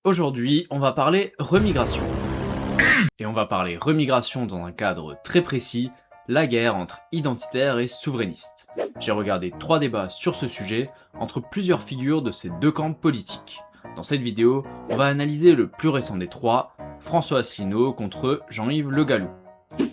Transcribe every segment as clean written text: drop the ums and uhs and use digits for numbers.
Aujourd'hui, on va parler remigration. Et on va parler remigration dans un cadre très précis, la guerre entre identitaires et souverainistes. J'ai regardé 3 débats sur ce sujet entre plusieurs figures de ces deux camps politiques. Dans cette vidéo, on va analyser le plus récent des 3, François Asselineau contre Jean-Yves Le Gallou.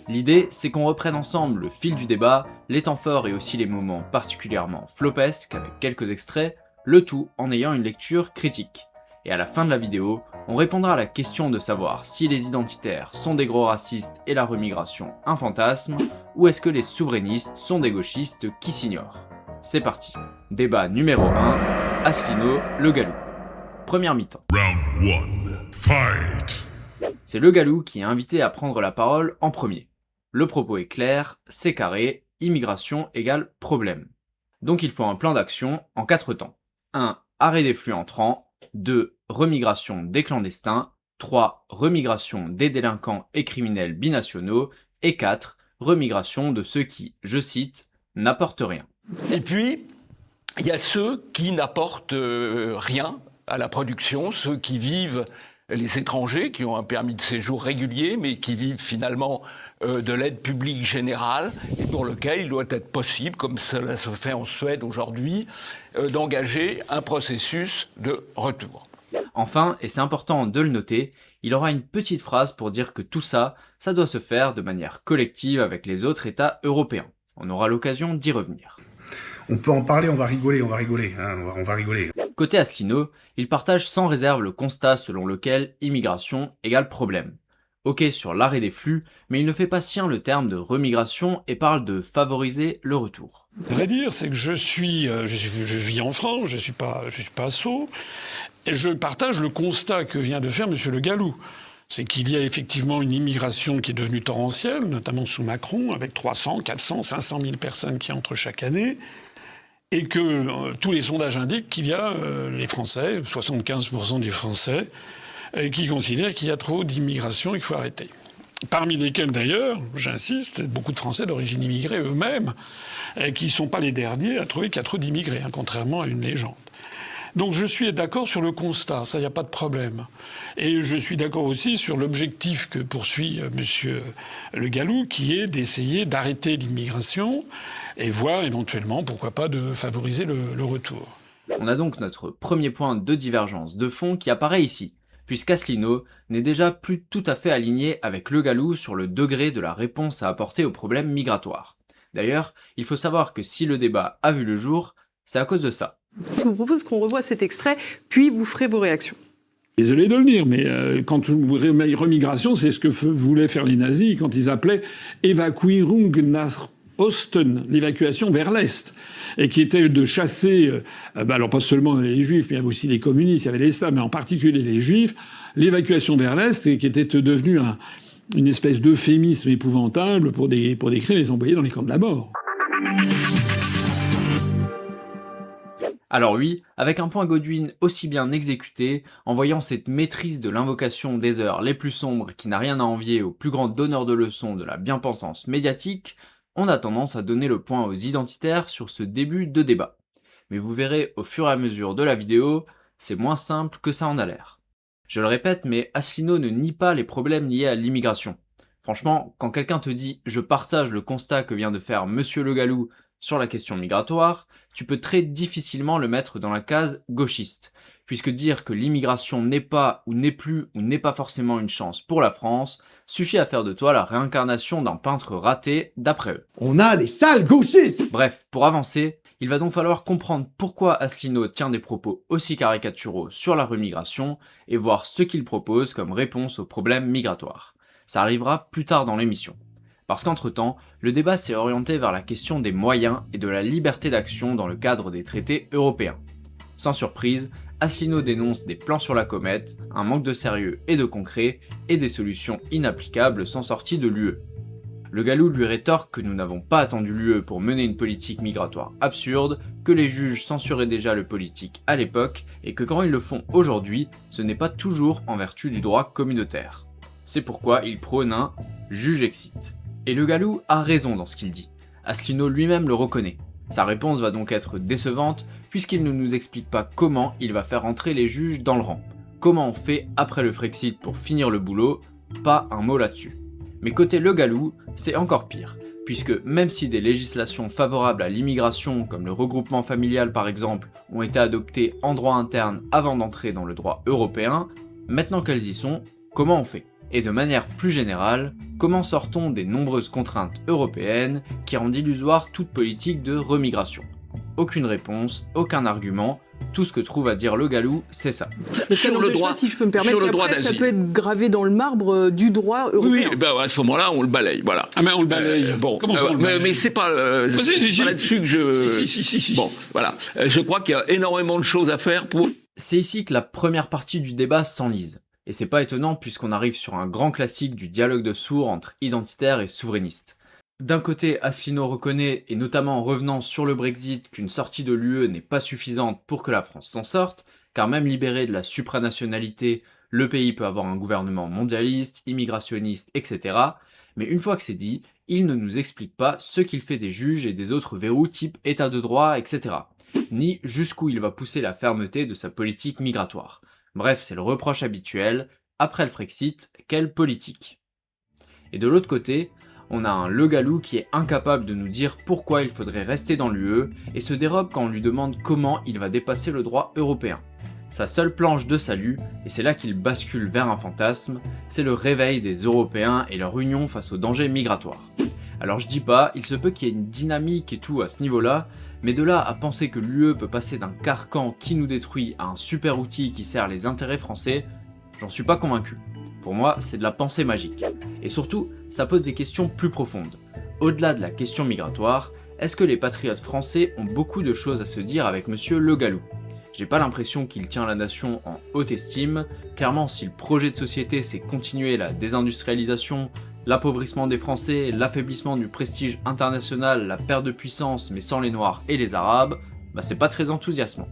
L'idée, c'est qu'on reprenne ensemble le fil du débat, les temps forts et aussi les moments particulièrement flopesques avec quelques extraits, le tout en ayant une lecture critique. Et à la fin de la vidéo, on répondra à la question de savoir si les identitaires sont des gros racistes et la remigration un fantasme, ou est-ce que les souverainistes sont des gauchistes qui s'ignorent. C'est parti. Débat numéro 1, Asselineau, Le Gallou. Première mi-temps. Round 1. Fight! C'est Le Gallou qui est invité à prendre la parole en premier. Le propos est clair, c'est carré, immigration égale problème. Donc il faut un plan d'action en 4 temps. 1. Arrêt des flux entrants. 2. Remigration des clandestins. 3. Remigration des délinquants et criminels binationaux. Et 4. Remigration de ceux qui, je cite, n'apportent rien. Et puis, il y a ceux qui n'apportent rien à la production, ceux qui vivent, les étrangers, qui ont un permis de séjour régulier, mais qui vivent finalement de l'aide publique générale, et pour lequel il doit être possible, comme cela se fait en Suède aujourd'hui, d'engager un processus de retour. Enfin, et c'est important de le noter, il aura une petite phrase pour dire que tout ça, ça doit se faire de manière collective avec les autres États européens. On aura l'occasion d'y revenir. On peut en parler, on va rigoler, on va rigoler. Côté Asselineau, il partage sans réserve le constat selon lequel immigration égale problème. Ok sur l'arrêt des flux, mais il ne fait pas sien le terme de remigration et parle de favoriser le retour. À vrai dire, c'est que je vis en France, je suis pas sot, et je partage le constat que vient de faire M. Le Gallou. C'est qu'il y a effectivement une immigration qui est devenue torrentielle, notamment sous Macron, avec 300, 400, 500 000 personnes qui entrent chaque année, et que tous les sondages indiquent qu'il y a les Français, 75% des Français, qui considèrent qu'il y a trop d'immigration et qu'il faut arrêter. Parmi lesquels d'ailleurs, j'insiste, beaucoup de Français d'origine immigrée eux-mêmes, qui ne sont pas les derniers à trouver qu'il y a trop d'immigrés, contrairement à une légende. Donc je suis d'accord sur le constat, ça, il n'y a pas de problème. Et je suis d'accord aussi sur l'objectif que poursuit M. Le Gallou, qui est d'essayer d'arrêter l'immigration et voir éventuellement, pourquoi pas, de favoriser le retour. On a donc notre premier point de divergence de fond qui apparaît ici, puisqu'Asselineau n'est déjà plus tout à fait aligné avec Le Gallou sur le degré de la réponse à apporter au problème migratoire. D'ailleurs, il faut savoir que si le débat a vu le jour, c'est à cause de ça. Je vous propose qu'on revoie cet extrait, puis vous ferez vos réactions. Désolé de le dire, mais quand remigration, c'est ce que voulaient faire les nazis quand ils appelaient Evakuierung nach Osten, l'évacuation vers l'Est, et qui était de chasser, alors pas seulement les Juifs, mais il y avait aussi les communistes, il y avait les Slaves, mais en particulier les Juifs, l'évacuation vers l'Est, et qui était devenue une espèce d'euphémisme épouvantable pour décrire les envoyer dans les camps de la mort. Alors oui, avec un point Godwin aussi bien exécuté, en voyant cette maîtrise de l'invocation des heures les plus sombres qui n'a rien à envier au plus grand donneur de leçons de la bien-pensance médiatique, on a tendance à donner le point aux identitaires sur ce début de débat. Mais vous verrez au fur et à mesure de la vidéo, c'est moins simple que ça en a l'air. Je le répète, mais Asselineau ne nie pas les problèmes liés à l'immigration. Franchement, quand quelqu'un te dit « je partage le constat que vient de faire Monsieur Le Gallou sur la question migratoire », tu peux très difficilement le mettre dans la case gauchiste, puisque dire que l'immigration n'est pas ou n'est plus ou n'est pas forcément une chance pour la France suffit à faire de toi la réincarnation d'un peintre raté d'après eux. On a les sales gauchistes! Bref, pour avancer, il va donc falloir comprendre pourquoi Asselineau tient des propos aussi caricaturaux sur la remigration et voir ce qu'il propose comme réponse aux problèmes migratoires. Ça arrivera plus tard dans l'émission. Parce qu'entre-temps, le débat s'est orienté vers la question des moyens et de la liberté d'action dans le cadre des traités européens. Sans surprise, Asselineau dénonce des plans sur la comète, un manque de sérieux et de concret, et des solutions inapplicables sans sortie de l'UE. Le Gallou lui rétorque que nous n'avons pas attendu l'UE pour mener une politique migratoire absurde, que les juges censuraient déjà le politique à l'époque, et que quand ils le font aujourd'hui, ce n'est pas toujours en vertu du droit communautaire. C'est pourquoi il prône un « juge-exit ». Et Le Gallou a raison dans ce qu'il dit. Asselineau lui-même le reconnaît. Sa réponse va donc être décevante, puisqu'il ne nous explique pas comment il va faire entrer les juges dans le rang. comment on fait après le Frexit pour finir le boulot, pas un mot là-dessus. Mais côté Le Gallou, c'est encore pire, puisque même si des législations favorables à l'immigration, comme le regroupement familial par exemple, ont été adoptées en droit interne avant d'entrer dans le droit européen, maintenant qu'elles y sont, comment on fait ? Et de manière plus générale, comment sort-on des nombreuses contraintes européennes qui rendent illusoire toute politique de remigration ? Aucune réponse, aucun argument, tout ce que trouve à dire Le Gallou, c'est ça. Mais ça n'empêche pas, si je peux me permettre, qu'après ça peut être gravé dans le marbre du droit européen. Oui, ben à ce moment-là, on le balaye, voilà. Ah mais on le balaye. Bon, Comment ça on le balaye? mais c'est pas, c'est pas là-dessus que je... Si. Bon, voilà. Je crois qu'il y a énormément de choses à faire pour... C'est ici que la première partie du débat s'enlise. Et c'est pas étonnant puisqu'on arrive sur un grand classique du dialogue de sourds entre identitaires et souverainistes. D'un côté, Asselineau reconnaît, et notamment en revenant sur le Brexit, qu'une sortie de l'UE n'est pas suffisante pour que la France s'en sorte, car même libéré de la supranationalité, le pays peut avoir un gouvernement mondialiste, immigrationniste, etc. Mais une fois que c'est dit, il ne nous explique pas ce qu'il fait des juges et des autres verrous type état de droit, etc. Ni jusqu'où il va pousser la fermeté de sa politique migratoire. Bref, c'est le reproche habituel, après le Frexit, quelle politique ? Et de l'autre côté, on a un Le Gallou qui est incapable de nous dire pourquoi il faudrait rester dans l'UE et se dérobe quand on lui demande comment il va dépasser le droit européen. Sa seule planche de salut, et c'est là qu'il bascule vers un fantasme, c'est le réveil des Européens et leur union face aux dangers migratoires. Alors je dis pas, il se peut qu'il y ait une dynamique et tout à ce niveau-là, mais de là à penser que l'UE peut passer d'un carcan qui nous détruit à un super outil qui sert les intérêts français, j'en suis pas convaincu. Pour moi, c'est de la pensée magique. Et surtout, ça pose des questions plus profondes. Au-delà de la question migratoire, est-ce que les patriotes français ont beaucoup de choses à se dire avec monsieur Le Gallou ? J'ai pas l'impression qu'il tient la nation en haute estime. Clairement, si le projet de société c'est continuer la désindustrialisation, l'appauvrissement des Français, l'affaiblissement du prestige international, la perte de puissance mais sans les Noirs et les Arabes, bah c'est pas très enthousiasmant.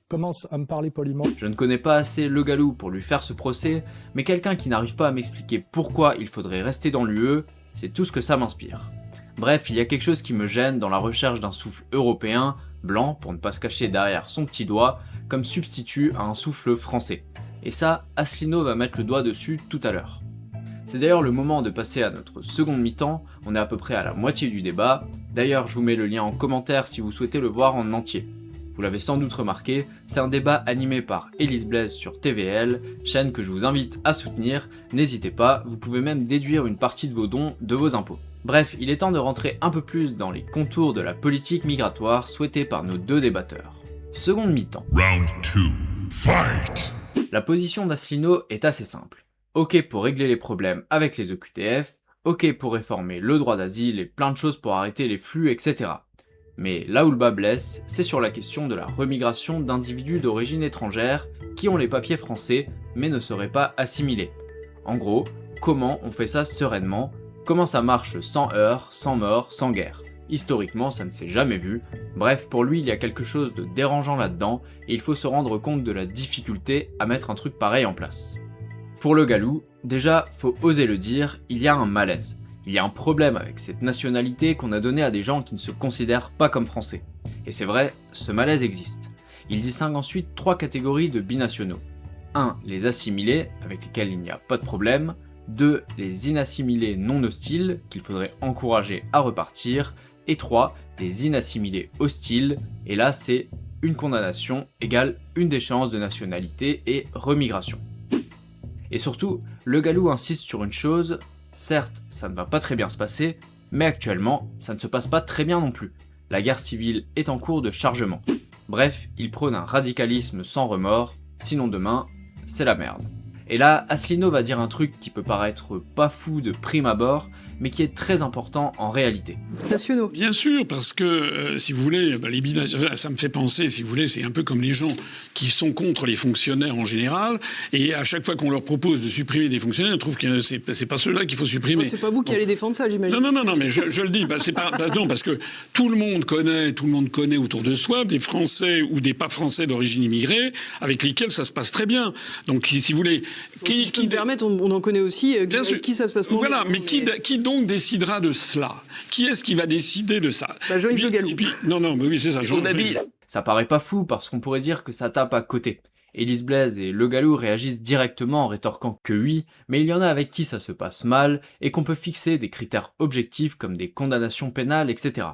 Commence à me parler poliment. Je ne connais pas assez Le Gallou pour lui faire ce procès, mais quelqu'un qui n'arrive pas à m'expliquer pourquoi il faudrait rester dans l'UE, c'est tout ce que ça m'inspire. Bref, il y a quelque chose qui me gêne dans la recherche d'un souffle européen, blanc pour ne pas se cacher derrière son petit doigt, comme substitut à un souffle français. Et ça, Asselineau va mettre le doigt dessus tout à l'heure. C'est d'ailleurs le moment de passer à notre seconde mi-temps, on est à peu près à la moitié du débat, d'ailleurs je vous mets le lien en commentaire si vous souhaitez le voir en entier. Vous l'avez sans doute remarqué, c'est un débat animé par Élise Blaise sur TVL, chaîne que je vous invite à soutenir, n'hésitez pas, vous pouvez même déduire une partie de vos dons de vos impôts. Bref, il est temps de rentrer un peu plus dans les contours de la politique migratoire souhaitée par nos deux débatteurs. Seconde mi-temps. Round 2. Fight! La position d'Asselineau est assez simple. Ok pour régler les problèmes avec les OQTF, ok pour réformer le droit d'asile et plein de choses pour arrêter les flux, etc. Mais là où le bas blesse, c'est sur la question de la remigration d'individus d'origine étrangère qui ont les papiers français mais ne seraient pas assimilés. En gros, comment on fait ça sereinement ? Comment ça marche sans heurts, sans morts, sans guerre ? Historiquement, ça ne s'est jamais vu. Bref, pour lui, il y a quelque chose de dérangeant là-dedans et il faut se rendre compte de la difficulté à mettre un truc pareil en place. Pour Le Gallou, déjà, faut oser le dire, il y a un malaise. Il y a un problème avec cette nationalité qu'on a donnée à des gens qui ne se considèrent pas comme français. Et c'est vrai, ce malaise existe. Il distingue ensuite 3 catégories de binationaux. 1. Les assimilés, avec lesquels il n'y a pas de problème. 2. Les inassimilés non hostiles, qu'il faudrait encourager à repartir. Et 3. Les inassimilés hostiles, et là c'est une condamnation égale une déchéance de nationalité et remigration. Et surtout, Le Gallou insiste sur une chose, certes ça ne va pas très bien se passer, mais actuellement ça ne se passe pas très bien non plus. La guerre civile est en cours de chargement. Bref, il prône un radicalisme sans remords, sinon demain, c'est la merde. Et là, Asselineau va dire un truc qui peut paraître pas fou de prime abord, mais qui est très important en réalité. Nationaux. Bien sûr, parce que, si vous voulez, les binationaux, ça me fait penser, si vous voulez, c'est un peu comme les gens qui sont contre les fonctionnaires en général, et à chaque fois qu'on leur propose de supprimer des fonctionnaires, ils trouvent que c'est pas ceux-là qu'il faut supprimer. C'est pas vous qui allez défendre ça, j'imagine. Non, mais je le dis, non, parce que tout le monde connaît autour de soi des Français ou des pas Français d'origine immigrée, avec lesquels ça se passe très bien. Donc, si vous voulez... Si je peux me permettre, on en connaît aussi qui ça se passe moins bien. Voilà, mais qui donc décidera de cela ? Qui est-ce qui va décider de ça ? Jean-Yves Le Gallou. Non, mais oui, c'est ça. Ça paraît pas fou parce qu'on pourrait dire que ça tape à côté. Élise Blaise et Le Gallou réagissent directement en rétorquant que oui, mais il y en a avec qui ça se passe mal et qu'on peut fixer des critères objectifs comme des condamnations pénales, etc.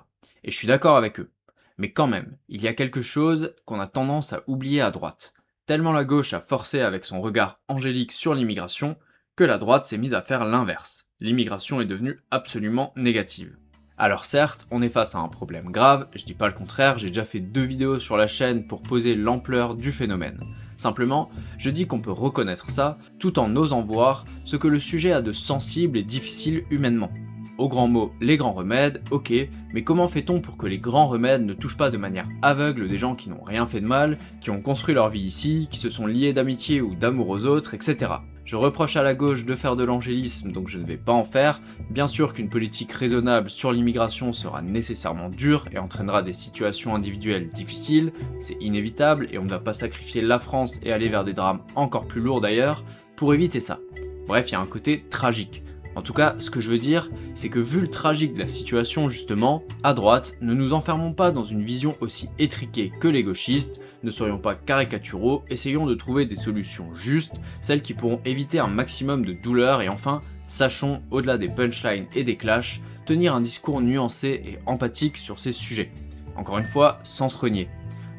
Et je suis d'accord avec eux. Mais quand même, il y a quelque chose qu'on a tendance à oublier à droite. Tellement la gauche a forcé avec son regard angélique sur l'immigration, que la droite s'est mise à faire l'inverse. L'immigration est devenue absolument négative. Alors certes, on est face à un problème grave, je dis pas le contraire, j'ai déjà fait 2 vidéos sur la chaîne pour poser l'ampleur du phénomène. Simplement, je dis qu'on peut reconnaître ça, tout en osant voir ce que le sujet a de sensible et difficile humainement. Au grand mot, les grands remèdes, ok, mais comment fait-on pour que les grands remèdes ne touchent pas de manière aveugle des gens qui n'ont rien fait de mal, qui ont construit leur vie ici, qui se sont liés d'amitié ou d'amour aux autres, etc. Je reproche à la gauche de faire de l'angélisme, donc je ne vais pas en faire. Bien sûr qu'une politique raisonnable sur l'immigration sera nécessairement dure et entraînera des situations individuelles difficiles, c'est inévitable et on ne va pas sacrifier la France et aller vers des drames encore plus lourds d'ailleurs pour éviter ça. Bref, il y a un côté tragique. En tout cas, ce que je veux dire, c'est que vu le tragique de la situation justement, à droite, ne nous enfermons pas dans une vision aussi étriquée que les gauchistes, ne soyons pas caricaturaux, essayons de trouver des solutions justes, celles qui pourront éviter un maximum de douleur et enfin, sachons, au-delà des punchlines et des clashs, tenir un discours nuancé et empathique sur ces sujets. Encore une fois, sans se renier.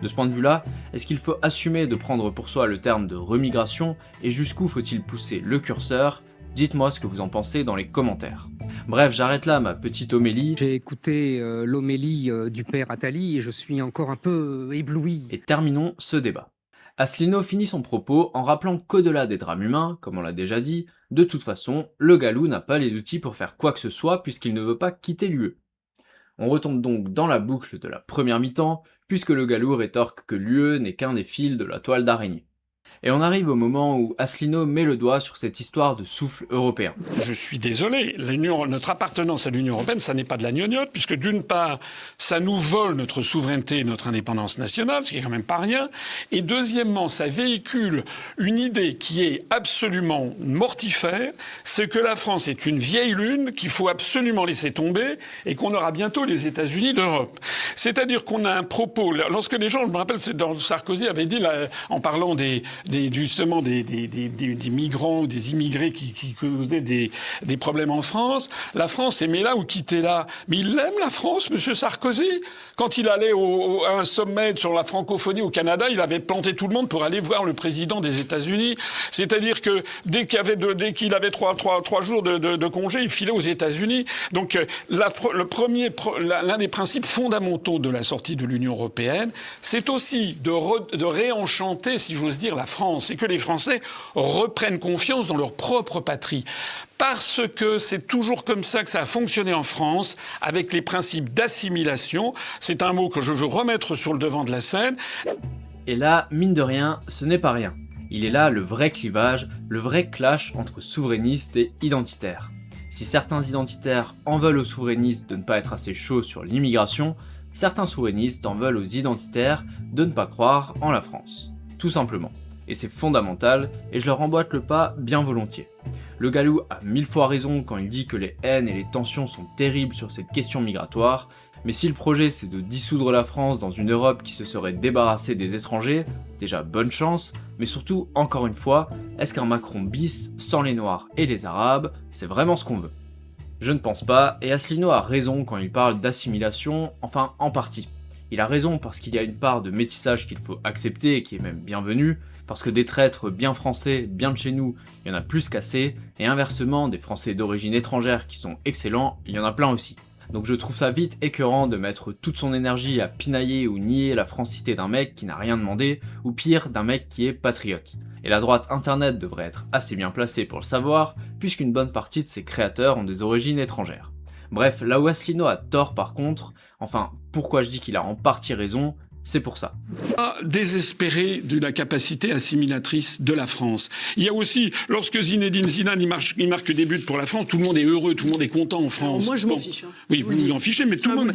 De ce point de vue-là, est-ce qu'il faut assumer de prendre pour soi le terme de remigration et jusqu'où faut-il pousser le curseur ? Dites-moi ce que vous en pensez dans les commentaires. Bref, j'arrête là ma petite homélie. J'ai écouté l'homélie du père Attali et je suis encore un peu ébloui. Et terminons ce débat. Asselineau finit son propos en rappelant qu'au-delà des drames humains, comme on l'a déjà dit, de toute façon, Le Gallou n'a pas les outils pour faire quoi que ce soit puisqu'il ne veut pas quitter l'UE. On retombe donc dans la boucle de la première mi-temps, puisque Le Gallou rétorque que l'UE n'est qu'un des fils de la toile d'araignée. Et on arrive au moment où Asselineau met le doigt sur cette histoire de souffle européen. Je suis désolé, notre appartenance à l'Union européenne, ça n'est pas de la gnognotte, puisque d'une part, ça nous vole notre souveraineté et notre indépendance nationale, ce qui est quand même pas rien, et deuxièmement, ça véhicule une idée qui est absolument mortifère, c'est que la France est une vieille lune qu'il faut absolument laisser tomber et qu'on aura bientôt les États-Unis d'Europe. C'est-à-dire qu'on a un propos, lorsque les gens, je me rappelle, Sarkozy avait dit, là, en parlant justement des migrants ou des immigrés qui causaient des problèmes en France. La France aimait là ou quittait là. Mais il aime la France, monsieur Sarkozy. Quand il allait à un sommet sur la francophonie au Canada, il avait planté tout le monde pour aller voir le président des États-Unis. C'est-à-dire que dès qu'il avait trois jours de congé, il filait aux États-Unis. Donc l'un des principes fondamentaux de la sortie de l'Union européenne, c'est aussi de réenchanter, si j'ose dire, la France, et que les Français reprennent confiance dans leur propre patrie. Parce que c'est toujours comme ça que ça a fonctionné en France, avec les principes d'assimilation. C'est un mot que je veux remettre sur le devant de la scène. Et là, mine de rien, ce n'est pas rien. Il est là le vrai clivage, le vrai clash entre souverainistes et identitaires. Si certains identitaires en veulent aux souverainistes de ne pas être assez chauds sur l'immigration, certains souverainistes en veulent aux identitaires de ne pas croire en la France. Tout simplement. Et c'est fondamental, et je leur emboîte le pas bien volontiers. Le Gallou a 1000 fois raison quand il dit que les haines et les tensions sont terribles sur cette question migratoire, mais si le projet c'est de dissoudre la France dans une Europe qui se serait débarrassée des étrangers, déjà bonne chance, mais surtout, encore une fois, est-ce qu'un Macron bis sans les Noirs et les Arabes, c'est vraiment ce qu'on veut ? Je ne pense pas, et Asselineau a raison quand il parle d'assimilation, enfin en partie. Il a raison parce qu'il y a une part de métissage qu'il faut accepter et qui est même bienvenue, parce que des traîtres bien français, bien de chez nous, il y en a plus qu'assez, et inversement, des Français d'origine étrangère qui sont excellents, il y en a plein aussi. Donc je trouve ça vite écœurant de mettre toute son énergie à pinailler ou nier la francité d'un mec qui n'a rien demandé, ou pire, d'un mec qui est patriote. Et la droite internet devrait être assez bien placée pour le savoir, puisqu'une bonne partie de ses créateurs ont des origines étrangères. Bref, là où Asselineau a tort par contre, enfin, pourquoi je dis qu'il a en partie raison, c'est pour ça. Désespéré de la capacité assimilatrice de la France. Il y a aussi, lorsque Zinedine Zidane il marque des buts pour la France, tout le monde est heureux, tout le monde est content en France. Alors moi je m'en fiche. Oui, vous vous en fichez, mais tout le monde...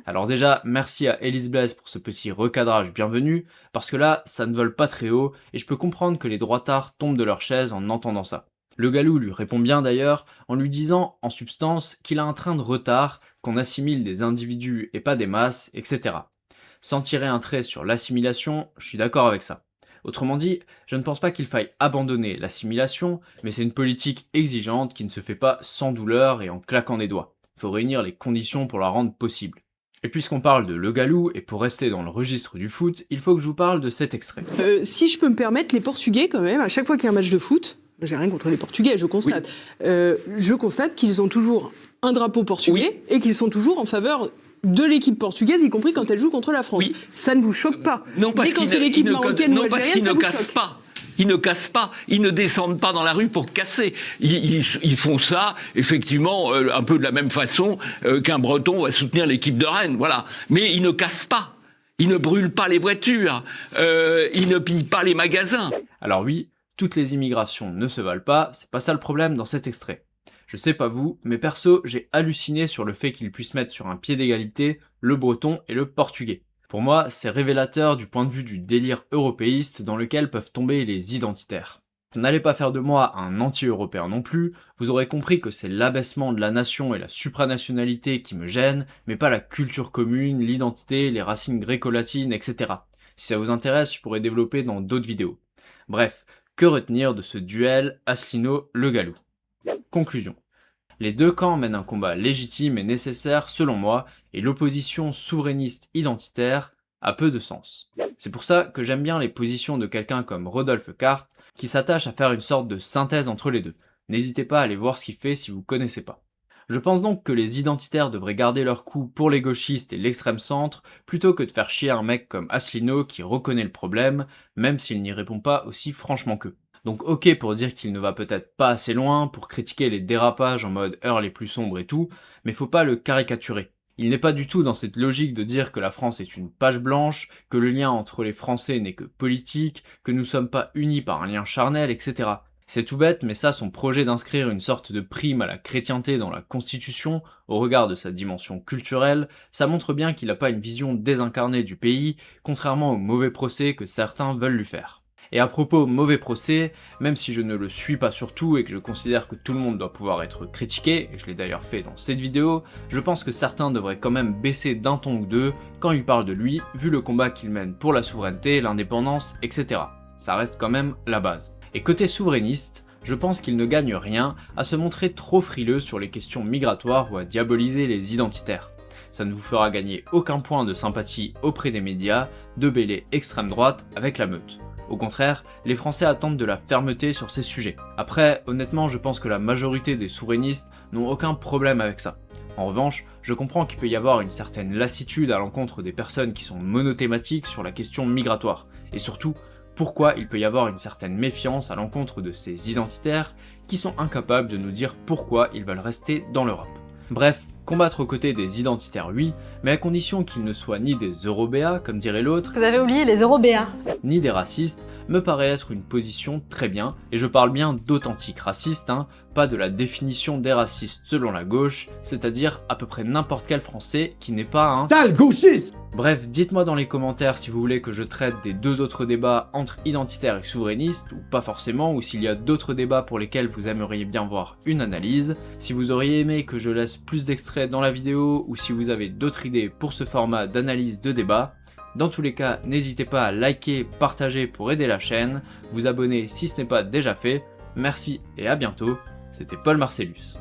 Alors déjà, merci à Élise Blaise pour ce petit recadrage bienvenu, parce que là, ça ne vole pas très haut, et je peux comprendre que les droitards tombent de leur chaise en entendant ça. Le Gallou lui répond bien d'ailleurs, en lui disant, en substance, qu'il a un train de retard, qu'on assimile des individus et pas des masses, etc. Sans tirer un trait sur l'assimilation, je suis d'accord avec ça. Autrement dit, je ne pense pas qu'il faille abandonner l'assimilation, mais c'est une politique exigeante qui ne se fait pas sans douleur et en claquant des doigts. Il faut réunir les conditions pour la rendre possible. Et puisqu'on parle de Le Galou, et pour rester dans le registre du foot, il faut que je vous parle de cet extrait. Si je peux me permettre, les Portugais, quand même, à chaque fois qu'il y a un match de foot, j'ai rien contre les Portugais, je constate. Oui. Je constate qu'ils ont toujours un drapeau portugais et qu'ils sont toujours en faveur de l'équipe portugaise, y compris quand elle joue contre la France. Oui. Ça ne vous choque pas? Non, parce mais quand c'est l'équipe marocaine ou algérienne, ça vous choque. Ils ne cassent pas, ils ne descendent pas dans la rue pour casser. Ils font ça, effectivement, un peu de la même façon qu'un Breton va soutenir l'équipe de Rennes, voilà. Mais ils ne cassent pas, ils ne brûlent pas les voitures, ils ne pillent pas les magasins. Alors oui, toutes les immigrations ne se valent pas, c'est pas ça le problème dans cet extrait. Je sais pas vous, mais perso, j'ai halluciné sur le fait qu'ils puissent mettre sur un pied d'égalité le breton et le portugais. Pour moi, c'est révélateur du point de vue du délire européiste dans lequel peuvent tomber les identitaires. N'allez pas faire de moi un anti-européen non plus, vous aurez compris que c'est l'abaissement de la nation et la supranationalité qui me gênent, mais pas la culture commune, l'identité, les racines gréco-latines, etc. Si ça vous intéresse, je pourrais développer dans d'autres vidéos. Bref, que retenir de ce duel Asselineau-Le Galou? Conclusion. Les deux camps mènent un combat légitime et nécessaire selon moi, et l'opposition souverainiste identitaire a peu de sens. C'est pour ça que j'aime bien les positions de quelqu'un comme Rodolphe Carte, qui s'attache à faire une sorte de synthèse entre les deux. N'hésitez pas à aller voir ce qu'il fait si vous connaissez pas. Je pense donc que les identitaires devraient garder leur coup pour les gauchistes et l'extrême centre, plutôt que de faire chier un mec comme Asselineau qui reconnaît le problème, même s'il n'y répond pas aussi franchement qu'eux. Donc ok pour dire qu'il ne va peut-être pas assez loin, pour critiquer les dérapages en mode heures les plus sombres et tout, mais faut pas le caricaturer. Il n'est pas du tout dans cette logique de dire que la France est une page blanche, que le lien entre les Français n'est que politique, que nous sommes pas unis par un lien charnel, etc. C'est tout bête, mais ça, son projet d'inscrire une sorte de prime à la chrétienté dans la Constitution, au regard de sa dimension culturelle, ça montre bien qu'il n'a pas une vision désincarnée du pays, contrairement au mauvais procès que certains veulent lui faire. Et à propos mauvais procès, même si je ne le suis pas surtout et que je considère que tout le monde doit pouvoir être critiqué, et je l'ai d'ailleurs fait dans cette vidéo, je pense que certains devraient quand même baisser d'un ton ou deux quand ils parlent de lui, vu le combat qu'il mène pour la souveraineté, l'indépendance, etc. Ça reste quand même la base. Et côté souverainiste, je pense qu'il ne gagne rien à se montrer trop frileux sur les questions migratoires ou à diaboliser les identitaires. Ça ne vous fera gagner aucun point de sympathie auprès des médias, de bêler extrême droite avec la meute. Au contraire, les Français attendent de la fermeté sur ces sujets. Après, honnêtement, je pense que la majorité des souverainistes n'ont aucun problème avec ça. En revanche, je comprends qu'il peut y avoir une certaine lassitude à l'encontre des personnes qui sont monothématiques sur la question migratoire. Et surtout, pourquoi il peut y avoir une certaine méfiance à l'encontre de ces identitaires qui sont incapables de nous dire pourquoi ils veulent rester dans l'Europe. Bref, combattre aux côtés des identitaires oui, mais à condition qu'ils ne soient ni des eurobéas, comme dirait l'autre, vous avez oublié les eurobéas, ni des racistes, me paraît être une position très bien, et je parle bien d'authentiques racistes, pas de la définition des racistes selon la gauche, c'est-à-dire à peu près n'importe quel français qui n'est pas un sale gauchiste. Bref, dites-moi dans les commentaires si vous voulez que je traite des deux autres débats entre identitaires et souverainistes, ou pas forcément, ou s'il y a d'autres débats pour lesquels vous aimeriez bien voir une analyse, si vous auriez aimé que je laisse plus d'extraits dans la vidéo, ou si vous avez d'autres idées pour ce format d'analyse de débat. Dans tous les cas, n'hésitez pas à liker, partager pour aider la chaîne, vous abonner si ce n'est pas déjà fait. Merci et à bientôt, c'était Paul Marcellus.